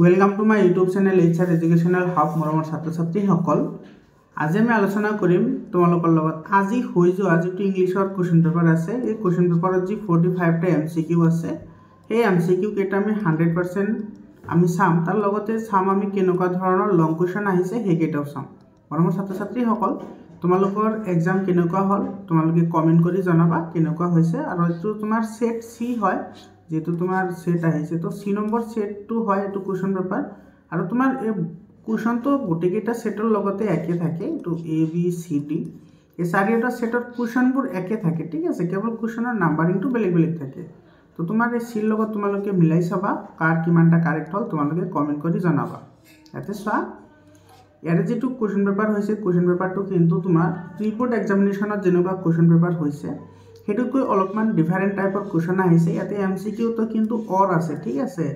Welcome to my YouTube channel HR educational hub मरমৰ ছাত্ৰ ছাত্ৰীসকল আজি আমি আলোচনা কৰিম তোমালোকৰ লগত আজি হৈ যোৱা যেটো ইংলিশৰ কোৱেশ্চন পেপাৰ আছে এই কোৱেশ্চন পেপাৰত যি 45 টা এমসিকিউ আছে এই এমসিকিউ কেটা আমি 100% আমি চাম তাৰ লগতে চাম আমি কেনেকুৱা ধৰণৰ লং কোৱেশ্চন আহিছে হে কেটাও চাম মৰমৰ ছাত্ৰ ছাত্ৰীসকল তোমালোকৰ এক্সাম কেনেকুৱা হল তোমালোকে কমেন্ট কৰি জনাবা কেনেকুৱা হৈছে আৰু এটো তোমাৰ সেট সি হয় যেটো তোমাৰ সেট আহিছে তো সি নম্বৰ সেট টু হয় এটো কোৱেশ্চন পেপাৰ আৰু তোমাৰ এই কোৱেশ্চন তো গোটেকেটা সেটৰ লগতে একে থাকে তো এ বি সি ডি এই চাৰিটা সেটৰ কোৱেশ্চনবোৰ একে থাকে ঠিক আছে কেৱল কোৱেশ্চনৰ নাম্বাৰিংটো বেলেগ বেলেগ থাকে তো তোমাৰ এই সিৰ লগত তোমালোকে মিলাই চাবা কাৰ কিমানটা কাৰেক্ট হল তোমালোকে কমেন্ট কৰি জনাবা এতে চোৱা ইয়াৰে যেটো কোৱেশ্চন পেপাৰ হৈছে কোৱেশ্চন পেপাৰটো কিন্তু তোমাৰ প্ৰিপোৰ্ট এক্সামিনেশনত যেনেকুৱা কোৱেশ্চন পেপাৰ হৈছে হেতুকৈ অলপমান ডিফাৰেন্ট টাইপৰ কোৱেশ্চন আহিছে ইয়াতে এমসিকিউ তো কিন্তু অর আছে ঠিক আছে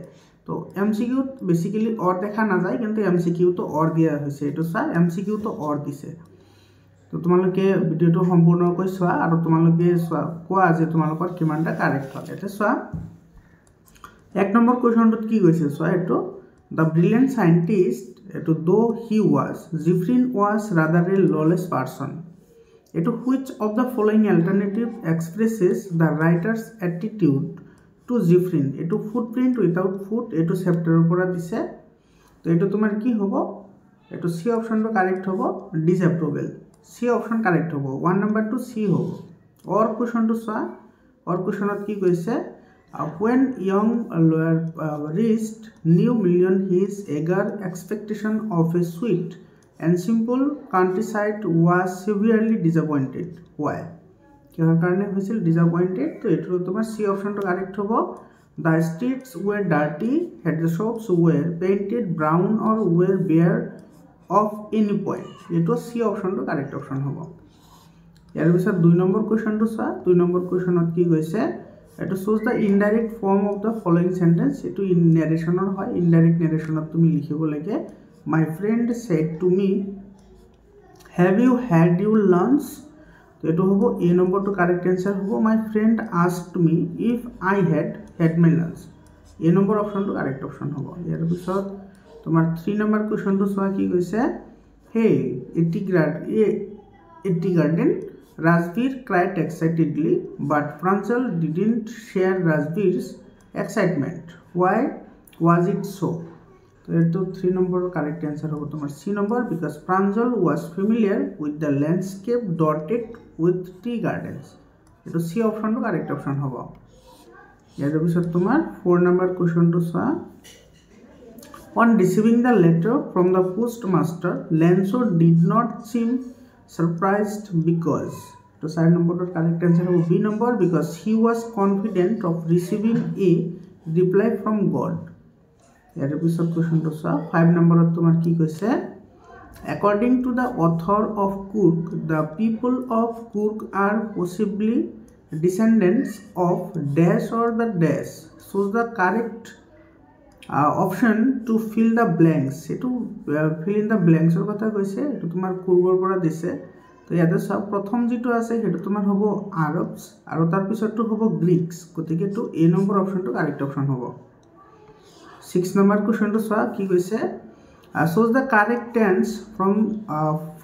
তো এমসিকিউ বেসিক্যালি অর দেখা না যায় কিন্তু এমসিকিউ তো অর দিয়া হৈছে এটো চা এমসিকিউ তো অর দিছে তো তোমালোকে ভিডিওটো সম্পূৰ্ণকৈ চোৱা আৰু তোমালোকে চোৱা কোৱা যে তোমালোকৰ কিমানটা কাৰেক্ট হ'ল এতে চোৱা এক নম্বৰ কোৱেশ্চনটোত কি কৈছে চোৱা এটো The brilliant scientist, though he was, Zipfrin was rather a lawless person. Which of the following alternative expresses the writer's attitude to Zipfrin? Footprint without foot, chapter opora dise. So, tomar ki hobo? C option to correct hobo, disapproval. C option correct hobo. 1 number to C hobo. Or question to sa, or question at ki koise? When young lawyer reached new million, his eager expectation of a sweet and simple countryside was severely disappointed. Why? কিহৰ কাৰণে হৈছিল disappointed তো এটো তোমাৰ C option to correct হ'ব the streets were dirty had the shops were painted brown or were bare of any point এটো C option to correct option হ'ব ইয়াৰ পিছত 2 নম্বৰ কোৱেশ্চনটো চোৱা 2 নম্বৰ কোৱেশ্চনত কি কৈছে It shows the indirect form of the following sentence. It in narration or high indirect narration of to me likhibo lage. My friend said to me, "Have you had your lunch?" So it hobo A number to correct answer hobo. My friend asked me if I had my lunch. A number option to correct option hobo. Yar bisot tomar 3 number question to soa ki koise. Hey, Etty garden. Rajbir cried excitedly, but Pranjal didn't share Rajbir's excitement. Why was it so? So, 3 number correct answer hobo tomar C number because Pranjal was familiar with the landscape dotted with tea gardens. Eto C option to correct option hobo. Yar bisot tomar 4 number question to sa. On receiving the letter from the postmaster, Lanzo did not seem surprised because to side number to correct answer of B number because he was confident of receiving a reply from God. Here episode question to 5 number of tomar ki koise according to the author of Kurk the people of Kurk are possibly descendants of dash or the dash so the correct option to fill the blanks fill in the blanks or kotha koise etu tomar kurgor pora dise to yate sab prothom jitu ase hetu tomar hobo Arabs aru tar pisot to hobo Greeks kotike to A number option to correct option hobo 6 number question to sa ki koise shows the correct tense from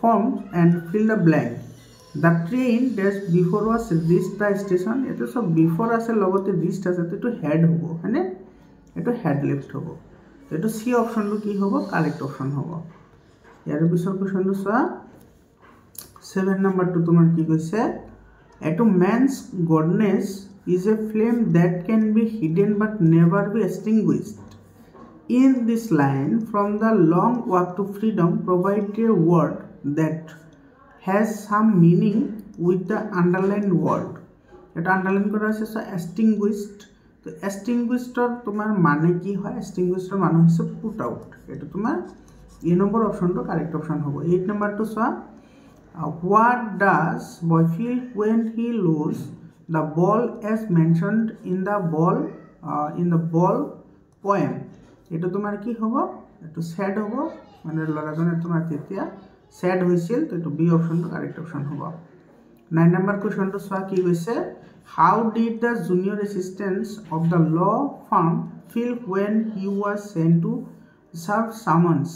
form and fill the blank the train dash before was reached the station eto sab before ase logote reached ase to head hobo hane এটো head lift হ'ব এটো C অপশনটো কি হ'ব correct option হ'ব ইয়াৰ পিছৰ কোৱেশ্চনটো চোৱা 7 নম্বৰটো তোমাৰ কি কৈছে এটো man's godness is a flame that can be hidden but never be extinguished in this line from the long walk to freedom provide a word that has some meaning with the underlined word এটা underline করা আছে extinguished তো extinguished তোমার মানে কি হয় extinguished মানে হইছে put out এটা তোমার A number option to correct option হবে 8 number to সা what does boy feel when he lose the ball as mentioned in the ball poem এটা তোমার কি হবে একটু sad হবে মানে লরাজনে তোমার তেতিয়া sad হইছিল তো এটা B option to correct option হবে 9 number question to সা কি কইছে how did the junior assistant of the law firm feel when he was sent to serve summons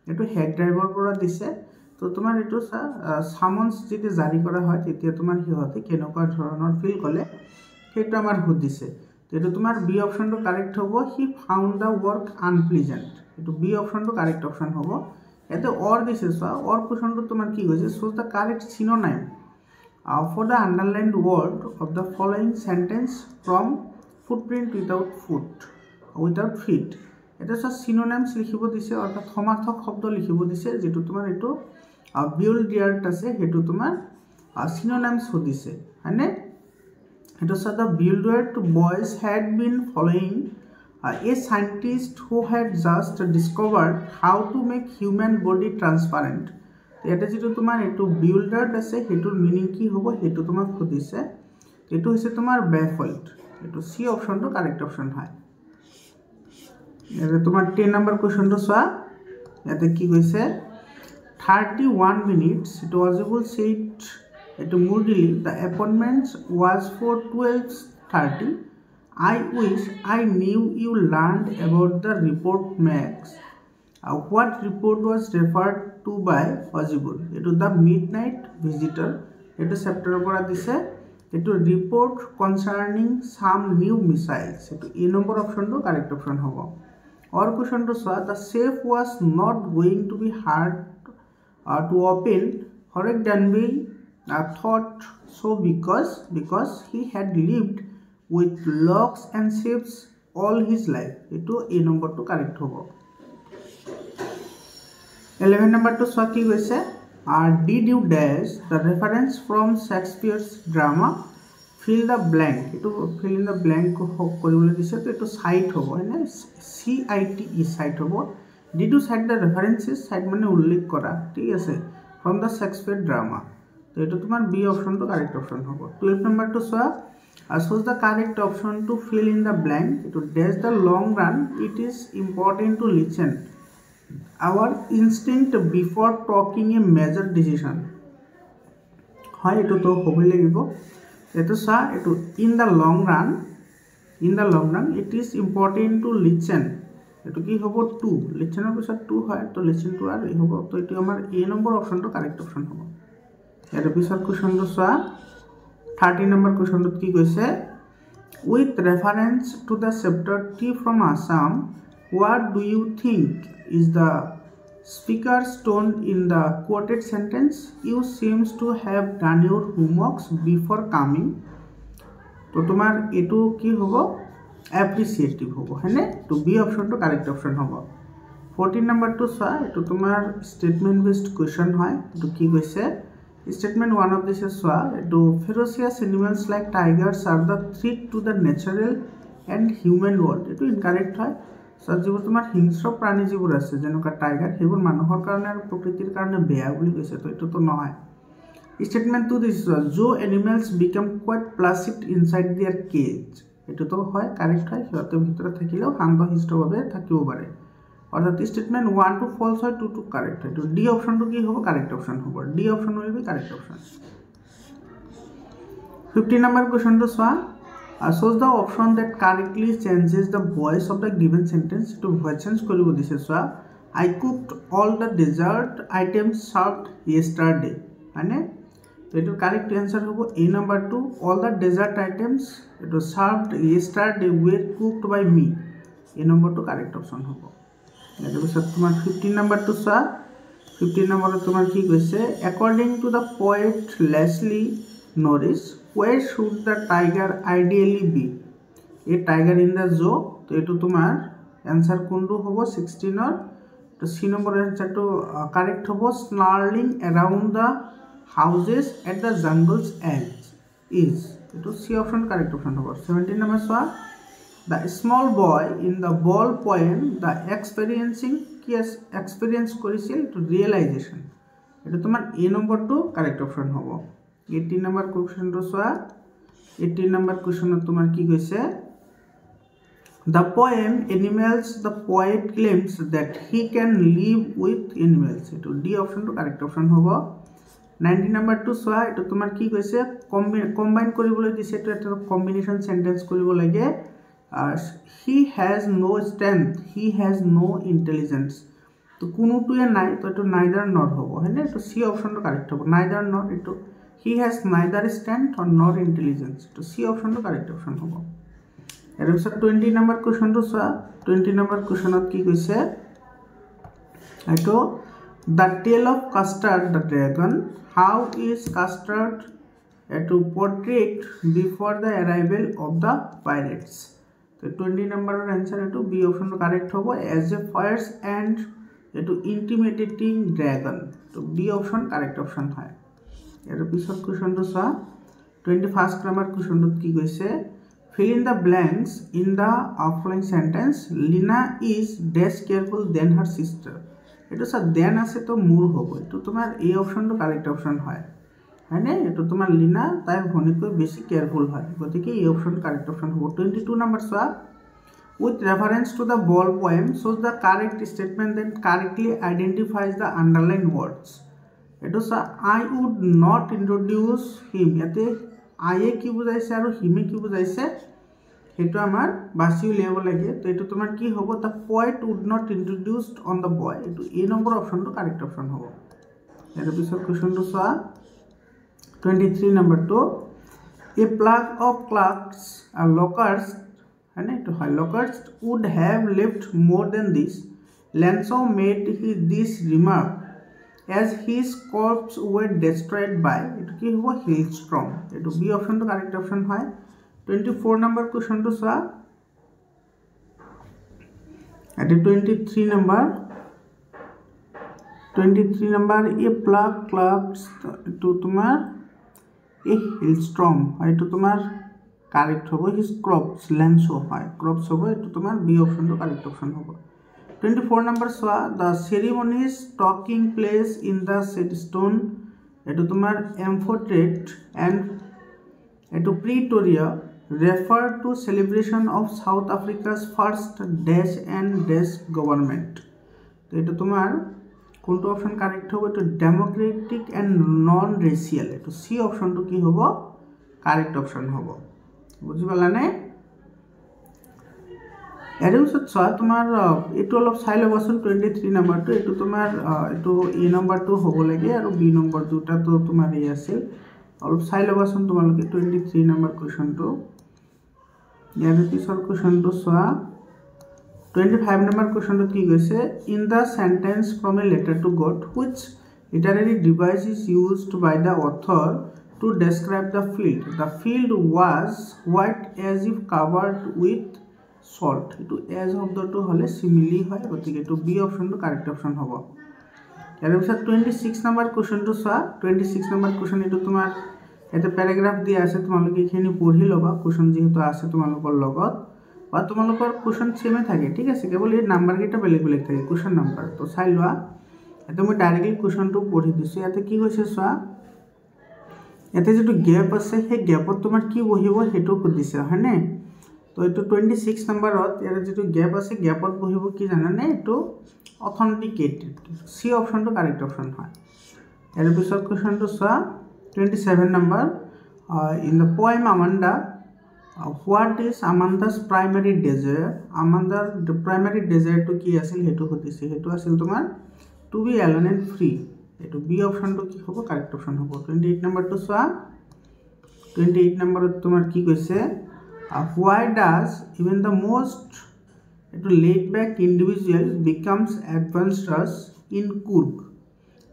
এটো হেড ড্ৰাইভৰ পৰা দিছে তো তোমাৰ এটো summons যদি জাৰি কৰা হয় তেতিয়া তোমাৰ হিহতে কেনেকুৱা ধৰণৰ ফিল কলে সেইটো আমাৰ সুধিছে তো এটো তোমাৰ বি অপশনটো কাৰেক্ট হ'ব he found the work unpleasant এটো বি অপশনটো কাৰেক্ট অপশন হ'ব এতে অৰ দিছে অৰ কোশ্চনটো তোমাৰ কি কৈছে choose the correct synonym for the underlined word of the following sentence from footprint without feet এটা synonyms লিখিব দিছে অর্থাৎ সমার্থক শব্দ লিখিব দিছে যেটো তোমাৰ এটো build dirt আছে হেতু তোমাৰ synonyms সুধিছে মানে এটো the build boys had been following a scientist who had just discovered how to make human body transparent এটা যেটো তোমাৰ এটো builder আছে হেতুৰ মিনিং কি হ'ব হেতু তোমাক সুধিছে এটো হৈছে তোমাৰ baffled এটো সি অপশনটো কাৰেক্ট অপশন হয় এটো তোমাৰ 10 নম্বৰ কোশ্চনটো সোয়া এতে কি কৈছে 31 minutes it was able said eto moodily the appointment was for 12:30 I wish I knew you learned about the report max what report was referred to by possible eto the midnight visitor eto chapter pora dise eto report concerning some new missiles eto a number option to correct option hobo or question to soa the safe was not going to be hard to open Horek Danby thought so because he had lived with locks and safes all his life eto a number to correct hobo 11 number to soa ki hoise did you dash the reference from Shakespeare's drama fill the blank eto fill in the blank koribole dise to eto cite hobo hene cite cite hobo did you cite the references cite mane উল্লেখ করা ঠিক আছে from the Shakespeare drama তো এটো তোমার B option তো correct option হবে 12 number টু সোয়া choose the correct option to fill in the blank to dash the long run it is important to listen our instinct before talking a major decision হয় এটো তো হবে লাগিব এটো সোয়া এটো in the long run it is important to listen এটো কি হবো 2 লিসেনৰ পিছত 2 হয় তো লিসেন টু আৰ হবো তো এটো আমাৰ এ নম্বৰ অপশনটো কাৰেক্ট অপশন হবো এৰ পিছত কোশ্চনটো সোয়া 30 নম্বৰ কোশ্চনটো কি কৈছে with reference to the chapter T from Assam what do you think is the speaker's tone in the quoted sentence you seems to have done your homeworks before coming তো তোমার এটো কি হবো অ্যাপ্রিসিয়েটিভ হবো হ্যাঁ তো বি অপশন তো correct option হবো 14 নাম্বার টু সোয়া এটো তোমার স্টেটমেন্ট বেসড কোশ্চেন হয় তো কি কৈছে statement 1 of this is soa to ferocious animals like tigers are the threat to the natural and human world eto incorrect hoy so jibur tomar hingsro prani jibur ase jenoka tiger hebur manuhor karone ar prokritir karone beya boli koise to eto to nohoy statement 2 this jo animals become quite placid inside their cage eto to hoy correct hoy hiyote bhitore thakileo hando histo bhabe thakibo pare অর্থাৎ statement 1 two false হয় 2 two correct হয় তো D option টু কি হবে correct option হবে D option will be correct option 15 number question টু সোয়া shows the option that correctly changes the voice of the given sentence to voice change করিব দিছে সোয়া I cooked all the dessert items served yesterday মানে এটার correct answer হবে এ number 2 all the dessert items it was served yesterday were cooked by me A number 2 correct option হবে এর পিছত তোমার 15 number টু সোয়া 15 নম্বরে তোমার কি কইছে according to the poet Leslie Norris where should the tiger ideally be a tiger in the zoo তো এটো তোমার অ্যানসার কোনটো হবো 16 এর তো সি নম্বর অ্যানসার তো কারেক্ট হবো snarling around the houses at the jungle's edge is এটো সি অপশন কারেক্ট অপশন হবো 17 নম্বর সোয়া the small boy in the ball poem the experience করেছিল to realization এটা তোমার এ নম্বর টু কারেক্ট অপশন হবো 18 নম্বর কোশ্চেন তো সোয়া 18 নম্বর কোশ্চেন তোমার কি কইছে the poem animals the poet claims that he can live with animals এটা ডি অপশন টু কারেক্ট অপশন হবো 19 নম্বর টু সোয়া এটা তোমার কি কইছে কম্বাইন করিবলৈ দিছে এটা কম্বিনেশন সেন্টেন্স কৰিব লাগে he has no strength, he has no intelligence. তো কোনোটোৱে নাই, তো এইটো নাইদাৰ নট হ'ব হয়নে? এইটো চি অপশ্যনটো কাৰেক্ট হ'ব। নাইদাৰ নট, এইটো he has neither strength or not intelligence, এইটো চি অপশ্যনটো কাৰেক্ট অপশ্যন হ'ব। ইয়াৰ পিছত 20 নম্বৰ কুৱেশ্যনটো চোৱা। 20 নম্বৰ কুৱেশ্যনত কি কৈছে, এইটো the tale of Custard the dragon, how is Custard এইটো portrait before the arrival of the pirates. তো 20 নম্বৰৰ এনচাৰ এইটো বি অপশ্যনটো কাৰেক্ট হ'ব। এজ এ ফায়াৰ্ছ এণ্ড এইটো ইণ্টিমিডিয়েটিং ড্ৰেগন, তো বি অপশ্যন কাৰেক্ট অপশ্যন হয়। ইয়াৰ পিছত কুৱেশ্যনটো চোৱা। 21 নম্বৰ কুৱেশ্যনটোত কি কৈছে, fill in the blanks in the following sentence. Lina is dash careful than her sister. এইটো চা দেন আছে তো মোৰ হ'ব, এইটো তোমাৰ এই অপশ্যনটো কাৰেক্ট অপশ্যন হয় হয়নে? এইটো তোমাৰ লিনা তাইৰ ভনীতকৈ বেছি কেয়াৰফুল হয়, গতিকে এই অপশ্যন কাৰেক্ট অপশ্যন হ'ব। 22 নম্বৰ চোৱা। With reference to the ball poem shows the correct statement that correctly identifies the underlined words. এইটো চা আই উড নট ইন্ট্ৰডিউচ হিম, ইয়াতে আইয়ে কি বুজাইছে আৰু হিমে কি বুজাইছে সেইটো আমাৰ বাছি উলিয়াব লাগে। তো এইটো তোমাৰ কি হ'ব, the poet would not introduced on the boy, এইটো এই নম্বৰ অপশ্যনটো কাৰেক্ট অপশ্যন হ'ব। ইয়াৰ পিছত কুৱেশ্যনটো চোৱা। 23 নম্বৰটো, a plague of Clark's locusts হয়নে? এইটো হয় locusts would have lived more than this, Lencho' made this remark as his crops were destroyed by, এইটো কি হ'ব হিলষ্ট্ৰম, এইটো বি অপশ্যনটো কাৰেক্ট অপশ্যন হয়। 24 নম্বৰ কুৱেশ্যনটো চোৱা। এইটো 23 নম্বৰ এ প্লাগ ক্লাৰ্কছ, এইটো তোমাৰ এই হিলষ্ট্ৰম, এইটো তোমাৰ কাৰেক্ট হ'ব। হিজ ক্ৰপছ লেঞ্চ' হয় ক্ৰপছ হ'ব, এইটো তোমাৰ বি অপশ্যনটো কাৰেক্ট অপশ্যন হ'ব। 24 নম্বৰ চোৱা। The ceremonies taking place in the sandstone, এইটো তোমাৰ এমফ'ট্ৰেট এণ্ড এইটো Pretoria refer to celebration of South Africa's first days and days government. তো এইটো তোমাৰ কোনটো অপশ্যন কাৰেক্ট হ'ব, এইটো ডেম'ক্ৰেটিক এণ্ড নন ৰেচিয়েল, এইটো চি অপশ্যনটো কি হ'ব কাৰেক্ট অপশ্যন হ'ব। বুজি পালানে? ইয়াৰ পিছত চোৱা তোমাৰ এইটো অলপ চাই ল'বাচোন। 23 নম্বৰটো এইটো তোমাৰ এইটো এ নম্বৰটো হ'ব লাগে আৰু বি নম্বৰ দুটাটো তোমাৰ এই আছিল, অলপ চাই ল'বাচোন তোমালোকে 23 নম্বৰ কুৱেশ্যনটো। ইয়াৰ পিছৰ কুৱেশ্যনটো চোৱা। 25 নম্বৰ কুৱেশ্যনটোত কি কৈছে, in the sentence from a letter to God which literary device is used by the author to describe the field, the field was white as if covered with salt, এইটো as শব্দটো হ'লে simile হয়, গতিকে এইটো B অপশ্যনটো correct option হ'ব। ইয়াৰ পিছত 26 নম্বৰ কুৱেশ্যনটো চোৱা। 26 নম্বৰ কুৱেশ্যন, এইটো তোমাৰ ইয়াতে পেৰাগ্ৰাফ দিয়া আছে, তোমালোকে এইখিনি পঢ়ি ল'বা, কুৱেশ্যন যিহেতু আছে তোমালোকৰ লগত বা তোমালোকৰ কুৱেশ্যন ছেমে থাকে, ঠিক আছে, কেৱল এই নাম্বাৰকেইটা বেলেগ বেলেগ থাকে কুৱেশ্যন নাম্বাৰ। তো চাই লোৱা, ইয়াতে মই ডাইৰেক্টলি কুৱেশ্যনটো পঢ়ি দিছোঁ। ইয়াতে কি কৈছে চোৱা, ইয়াতে যিটো গেপ আছে সেই গেপত তোমাৰ কি বহিব সেইটো সুধিছে হয়নে? তো এইটো 26 নম্বৰত ইয়াতে যিটো গেপ আছে গেপত বহিব কি জানানে, এইটো অথেণ্টিকেটেড, চি অপশ্যনটো কাৰেক্ট অপশ্যন হয়। ইয়াৰ পিছত কুৱেশ্যনটো চোৱা। 27 number, in the poem Amanda what is Amanda's primary desire, আমাণ্ডাৰ প্ৰাইমেৰী ডেজায়াৰটো কি আছিল সেইটো সুধিছে, সেইটো আছিল তোমাৰ to be alone and free, এইটো বি অপশ্যনটো কি হ'ব কাৰেক্ট অপশ্যন হ'ব। 28 নম্বৰটো চোৱা। 28 নম্বৰত তোমাৰ কি কৈছে, why does even the most এইটো laid back individual becomes adventurous in Coorg.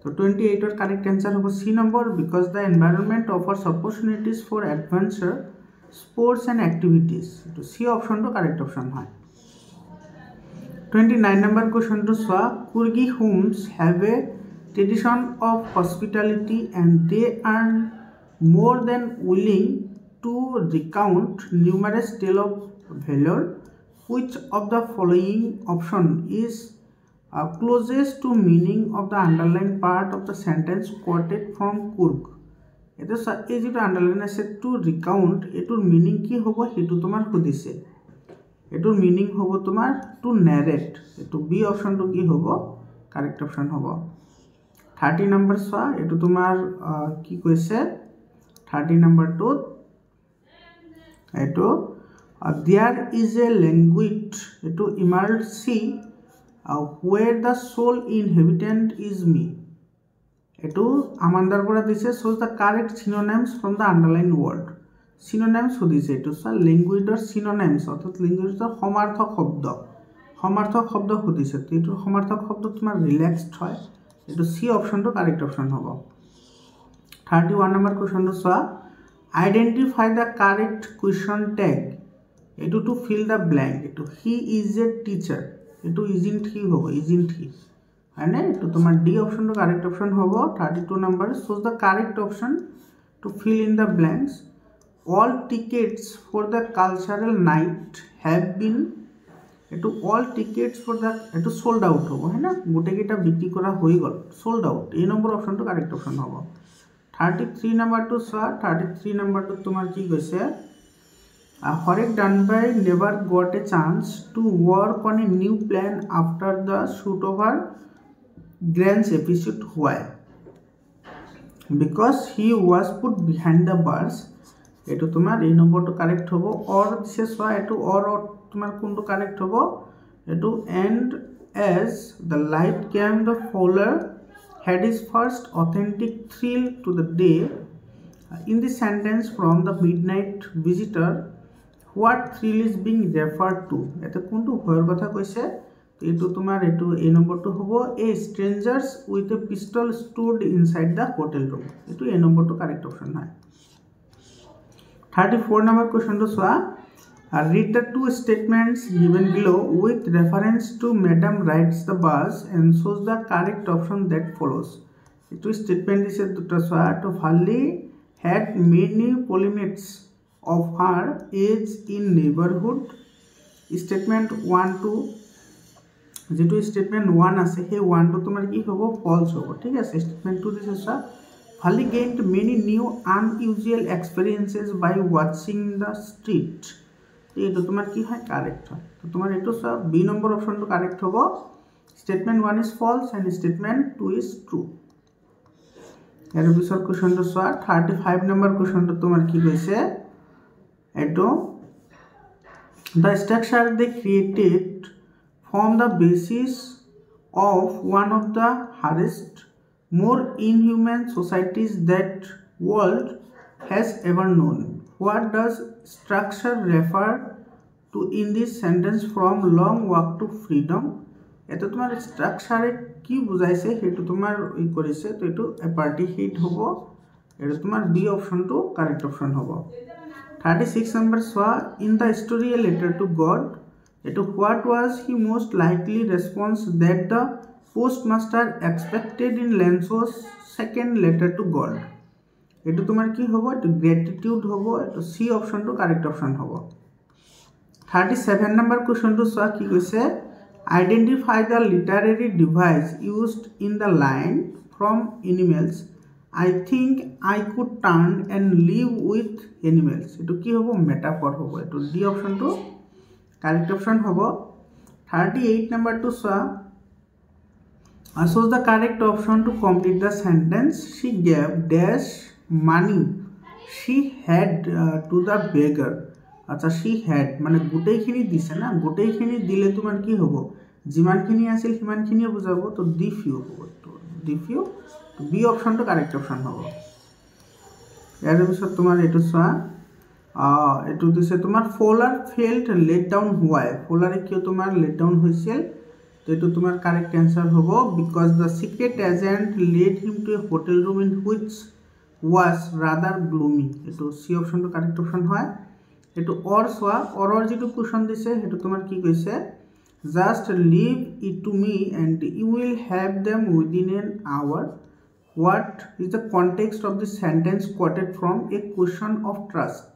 তো 28ৰ কাৰেক্ট এনচাৰ হ'ব C number, because the environment offers opportunities for adventure sports and activities, এইটো চি অপশ্যনটো কাৰেক্ট অপশ্যন হয়। 29 নম্বৰ কুৱেশ্যনটো চোৱা। Coorgi homes have a tradition of hospitality and they are more than willing to recount numerous tales of valour, which of the following option is closest to meaning of the underlined part of the sentence quoted from Kurg. এটা এই যেটো underline আছে two recount, এটোর meaning কি হবো সেটো তোমার সুধিছে, এটোর meaning হবো তোমার টু ন্যারেট, এটো বি অপশনটো কি হবো কারেক্ট অপশন হবো। 30 নম্বৰ চোৱা, এটো তোমাৰ কি কৈছে 30 নম্বৰটো, এটো There is a languid to emerald sea where the sole inhabitant is me. এটো আমান্দার পৰা দিছে shows the correct synonyms from the underlined word. Synonyms সুধিছে এটো স্যার ল্যাঙ্গুয়েজৰ synonyms অৰ্থাৎ ল্যাঙ্গুয়েজৰ সমাৰ্থক শব্দ সুধিছে তো এটো সমাৰ্থক শব্দ তোমাৰ ৰিল্যাক্সড হয় এটো সি অপশনটো কাৰেক্ট অপশন হ'ব 31 নম্বৰ কোৱেশ্চনটো চোৱা identify the correct question tag এটো to fill the blank এটো he is a teacher এটো isn't he হ'ব isn't he है तो तुम्हार डी ऑप्शन तो करेक्ट ऑप्शन होगा 32 number shows the correct option to fill in the blanks all tickets for the cultural night have been to all tickets for the to sold out होगा है ना गोटे केटा बिक्री करा होई गल sold out ए नंबर ऑप्शन तो करेक्ट ऑप्शन होगा 33 नंबर तो सा 33 नंबर तो तुम्हार की কৈছে Horek Dunbar never got a chance to work on a new plan after the shoot over Grant's episode. Why? Because he was put behind the bars. এটো তোমার এই নম্বরটো কারেক্ট হবো অর শেষ হয় এটো অর তোমার কোনটো কারেক্ট হবো এটো and as the light came the fowler had his first authentic thrill to the day in the sentence from the midnight visitor what thrill is being referred to এটা কোনটো ভয়ৰ কথা কৈছে এটো তোমার এটো এই নম্বরটো হবো a strangers with a pistol stood inside the hotel room এটো এই নম্বরটো কারেক্ট অপশন হয় 34 number question to soa read the two statements given below with reference to madam rides the bus and shows the correct option that follows eto statement is duta soa to Valli had many polymaths of her age in neighborhood statement 1 to যেটো statement 1 আছে হে 1 তো তোমার কি হবে false হবে ঠিক আছে স্টেটমেন্ট 2 দিছে sir Valli gained many new unusual experiences by watching the street তো এটা তোমার কি হয় কারেক্ট হয় তো তোমার এটো স্যার বি নম্বর অপশনটো কারেক্ট হবে statement 1 is false and statement 2 is true এর পিছৰ কোৱেশ্চনটো স্যাৰ 35 নম্বৰ কোৱেশ্চনটো তোমার কি কৈছে এটো the structure they created form the basis of one of the hardest, more inhuman societies that world has ever known. What does structure refer to in this sentence from long walk to freedom? এটো তোমার স্ট্রাকচারে কি বুঝাইছে হেতু তোমার ই করিছে তো এটো অ্যাপার্টিহিড হবো এটা তোমার বি অপশনটো কারেক্ট অপশন হবো 36 number soya in the story a letter to God এটো what was he most likely response that the postmaster expected in Lenso's second letter to God এটো তোমার কি হবো এটো গ্র্যাটিটিউড হবো এটো সি অপশনটো কারেক্ট অপশন হবো 37 নাম্বার কোশ্চেনটো সোয়া কি কইছে identify the literary device used in the line from animals I think I could turn and live with animals এটো কি হবো মেটাফর হবো এটো D অপশনটো correct option hobo 38 number to shows the correct option to complete the sentence she gave dash money she had to the beggar acha she had mane gotei khini dise na gotei khini dile tomar ki hobo jiman khini asil himan khini bujabo to the few hobo to the few to b option to correct option hobo er bisor tomar eto soa এটো দিছে তোমার Fowler felt let down why ফোলারে কি তোমার let down হইছিল তো এটো তোমার কারেক্ট অ্যানসার হবে because the secret agent led him to a hotel room in which was rather gloomy এটো সি অপশনটো কারেক্ট অপশন হয় এটো অর সোয়া অরর যেটো কোশ্চন দিছে এটো তোমার কি কইছে just leave it to me and you will have them within an hour what is the context of this sentence quoted from a question of trust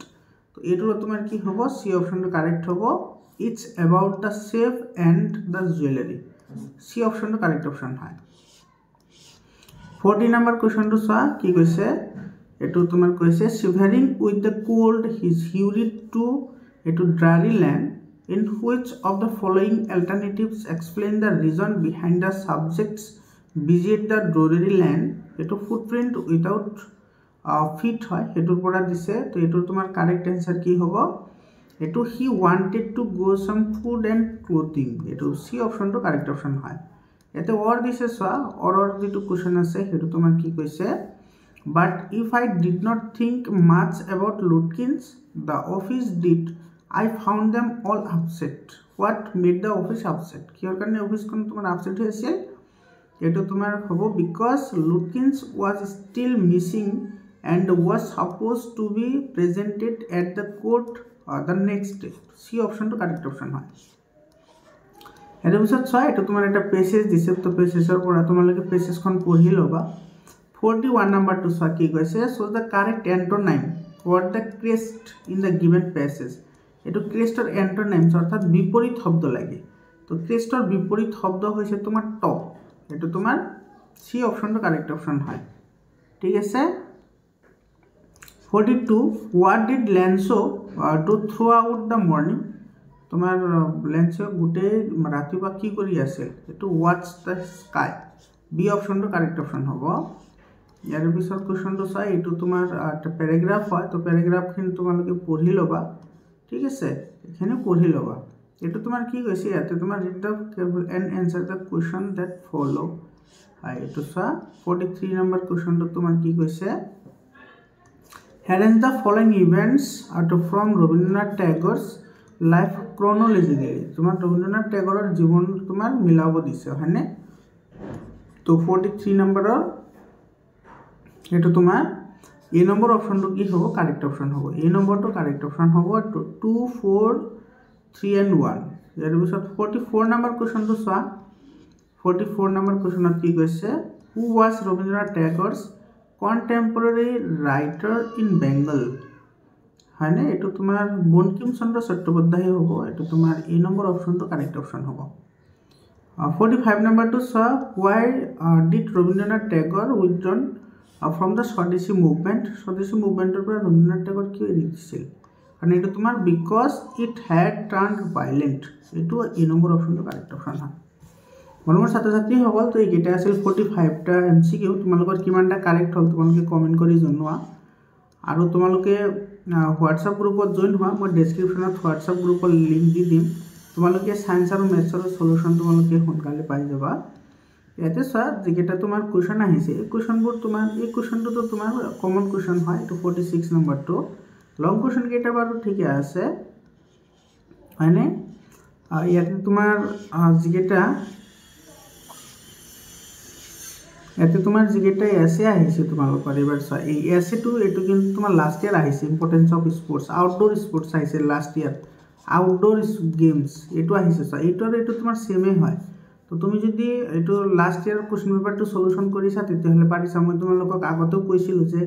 তো এটাও তোমার কি হবে সি অপশনটা কারেক্ট হবে it's about the safe and the jewellery C অপশনটা correct option হয় 40 number কোশ্চনটো চোৱা কি কৈছে এটো তোমার কৈছে shivering with the cold his hurried to এটো dry land in which of the following alternatives explain the reason behind the subjects visit the dreary land এটো ফুটপ্রিন্ট উইথাউট ফিট হয় এটোর পড়া দিছে তো এটোর তোমার কারেক্ট অ্যানসার কি হবে এইটো he wanted to go some food and clothing, এইটো চি অপশ্যনটো কাৰেক্ট অপশ্যন হয়। ইয়াতে অৰ দিছে চোৱা, অৰৰ যিটো কুৱেশ্যন আছে সেইটো তোমাৰ কি কৈছে, but if I did not think much about Lutkins the office did I found them all upset. What made the office upset, কিহৰ কাৰণে অফিচখন তোমাৰ আপছেট হৈ আছিল, এইটো তোমাৰ হ'ব because Lutkins was still missing and was supposed to be presented at the court the next day. C অপশ্যনটো correct option হয়। ইয়াৰ পিছত চোৱা, এইটো তোমাৰ এটা পেছেজ দিছে, তো পেছেজৰ পৰা তোমালোকে পেছেজখন পঢ়ি ল'বা। 41 নম্বৰটো চোৱা কি কৈছে, so' the correct antonym for the crest in the given passage. এইটো ক্ৰেষ্টৰ এণ্ট'নাইমছ অৰ্থাৎ বিপৰীত শব্দ লাগে, তো ক্ৰেষ্টৰ বিপৰীত শব্দ হৈছে তোমাৰ টপ, এইটো তোমাৰ চি অপশ্যনটো কাৰেক্ট অপশ্যন হয়। ঠিক আছে। 42 what did Lencho do throughout the morning. তোমাৰ লেন্সে গোটেই ৰাতিপুৱা কি কৰি আছিল, এইটো ৱাটছ দ্য স্কাই, বি অপশ্যনটো কাৰেক্ট অপশ্যন হ'ব। ইয়াৰ পিছত কুৱেশ্যনটো চোৱা, এইটো তোমাৰ পেৰেগ্ৰাফ হয়, তো পেৰেগ্ৰাফখিনি তোমালোকে পঢ়ি ল'বা। ঠিক আছে, এইখিনি পঢ়ি ল'বা। এইটো তোমাৰ কি কৈছে, ইয়াতে তোমাৰ read the table and answer the question that follow'. হয়, এইটো চোৱা 43 নম্বৰ কুৱেশ্যনটো তোমাৰ কি কৈছে, arrange the following events from Rabindranath Tagore's life chronologically। তোমাৰ ৰবীন্দ্ৰনাথ টেগৰৰ জীৱন তোমাৰ মিলাব দিছে, হয়নে? তো 43 নম্বৰৰ এইটো তোমাৰ এ নম্বৰ অপশ্যনটো কি হ'ব, কাৰেক্ট অপশ্যন হ'ব। এ নম্বৰটো কাৰেক্ট অপশ্যন হ'ব, 2, 4, 3 and 1। ইয়াৰ পিছত 44 নম্বৰ কুৱেশ্যনটো চোৱা। 44 নম্বৰ কুৱেশ্যনত কি কৈছে, who was Rabindranath Tagore's contemporary writer in Bengal, হয়নে? এইটো তোমাৰ বঙ্কিম চন্দ্ৰ চট্টোপাধ্যায় হ'ব, এইটো তোমাৰ এ নম্বৰ অপশ্যনটো কাৰেক্ট অপশ্যন হ'ব। 45 নম্বৰটো চোৱা, why did Rabindranath Tagore withdrawn from the Swadeshi movement. Swadeshi মুভমেণ্টৰ পৰা ৰবীন্দ্ৰনাথ টেগৰ কিয় এৰি দিছিল, কাৰণ এইটো তোমাৰ because it head turn violent, এইটো এ নম্বৰ অপশ্যনটো কাৰেক্ট অপশ্যন হয়। মৰমৰ ছাত্ৰ ছাত্ৰীসকল, তো এইকেইটা আছিল 45টা MCQ। তোমালোকৰ কিমানটা কাৰেক্ট হ'ল তোমালোকে কমেণ্ট কৰি জনোৱা, আৰু তোমালোকে হোৱাটছআপ গ্ৰুপত জইন হোৱা, মই ডেছক্ৰিপশ্যনত হোৱাটছআপ গ্ৰুপৰ লিংক দি দিম। তোমালোকে ছায়েন্স আৰু মেথছৰ চলিউশ্যন তোমালোকে সোনকালে পাই যাবা। ইয়াতে চোৱা, যিকেইটা তোমাৰ কুৱেশ্যন আহিছে, এই কুৱেশ্যনবোৰ তোমাৰ, এই কুৱেশ্যনটোতো তোমাৰ কমন কুৱেশ্যন হয়, এইটো 46 নম্বৰটো। লং কুৱেশ্যন কেইটা বাৰু ঠিকে আছে, হয়নে? ইয়াতে তোমাৰ যিকেইটা এছে আহিছে তোমালোকৰ এইবাৰ চোৱা, এই এছেটো এইটো কিন্তু তোমাৰ লাষ্ট ইয়াৰ আহিছে, importance of sports, outdoor sports আহিছে লাষ্ট ইয়াৰ, আউটডোৰ গেমছ এইটো আহিছে চোৱা, এইটো তোমাৰ ছেমেই হয়। তো তুমি যদি এইটো লাষ্ট ইয়াৰ কুৱেশ্যন পেপাৰটো চলিউশ্যন কৰিছা তেতিয়াহ'লে পাৰিছা। মই তোমালোকক আগতেও কৈছিলোঁ যে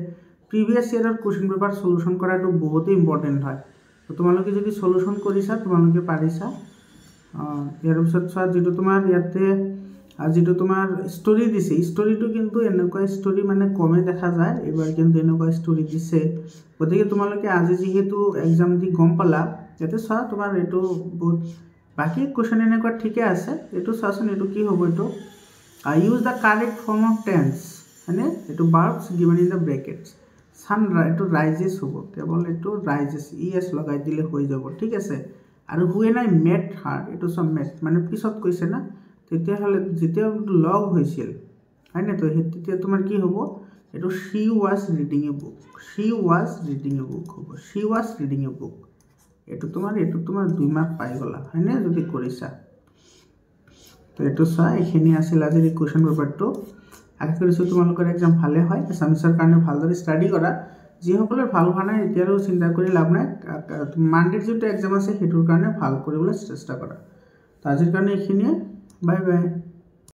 প্ৰিভিয়াছ ইয়াৰৰ কুৱেশ্যন পেপাৰ চলিউশ্যন কৰাটো বহুতেই ইম্পৰ্টেণ্ট হয়। তো তোমালোকে যদি চলিউশ্যন কৰিছা তোমালোকে পাৰিছা। ইয়াৰ পিছত চোৱা, যিটো তোমাৰ ইয়াতে যিটো তোমাৰ ষ্টৰি দিছে, ষ্টৰিটো কিন্তু এনেকুৱা ষ্টৰি মানে কমেই দেখা যায়, এইবাৰ কিন্তু এনেকুৱা ষ্টৰি দিছে। গতিকে তোমালোকে আজি যিহেতু এক্সাম দি গম পালা, ইয়াতে চোৱা তোমাৰ এইটো বহুত, বাকী কুৱেশ্যন এনেকুৱা ঠিকে আছে। এইটো চোৱাচোন, এইটো কি হ'ব, এইটো use the correct form of tense, হয়নে? এইটো verbs given in the brackets. Sun, এইটো ৰাইজেছ হ'ব, কেৱল এইটো ৰাইজেছ, ES লগাই দিলে হৈ যাব। ঠিক আছে। আৰু হুৱেন আই মেট হাৰ, এইটো চব মেট মানে পিছত কৈছে না, তেতিয়াহ'লে যেতিয়া লগ হৈছিল, হয়নে? তো তেতিয়া তোমাৰ কি হ'ব, এইটো she was reading a book, she was reading a book হ'ব, she was reading a book. এইটো তোমাৰ 2 মাৰ্ক পাই গ'লা, হয়নে, যদি কৰিছা। তো এইটো চোৱা, এইখিনি আছিল আজিৰ এই কুৱেশ্যন পেপাৰটো। আশা কৰিছোঁ তোমালোকৰ এক্সাম ভালে হয়। এছামিছৰ কাৰণে ভালদৰে ষ্টাডি কৰা। যিসকলৰ ভাল হোৱা নাই এতিয়া আৰু চিন্তা কৰি লাভ নাই, মানডেৰ যিটো এক্সাম আছে সেইটোৰ কাৰণে ভাল কৰিবলৈ চেষ্টা কৰা। তো আজিৰ কাৰণে এইখিনিয়ে, বাই বাই।